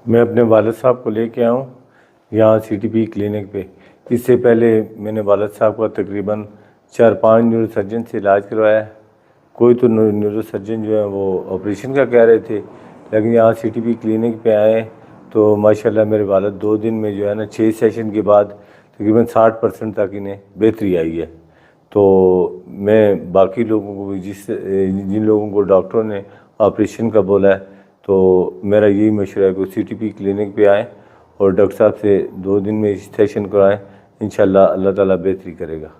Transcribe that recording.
मैं अपने वालिद साहब को लेके आया हूँ यहाँ CTP क्लिनिक पे। इससे पहले मैंने वालिद साहब का तकरीबन 4-5 न्यूरो सर्जन से इलाज करवाया है। कोई तो न्यूरो सर्जन जो है वो ऑपरेशन का कह रहे थे, लेकिन यहाँ CTP क्लिनिक पे आए तो माशाल्लाह मेरे वालिद 2 दिन में जो है ना 6 सेशन के बाद तकरीबन 60% तक इन्हें बेहतरी आई है। तो मैं बाकी लोगों को भी जिन लोगों को डॉक्टरों ने ऑपरेशन का बोला है, तो मेरा यही मशवरा है कि CTP क्लिनिक पे आएँ और डॉक्टर साहब से 2 दिन में सेशन कराएँ। इंशाल्लाह अल्लाह ताला बेहतरी करेगा।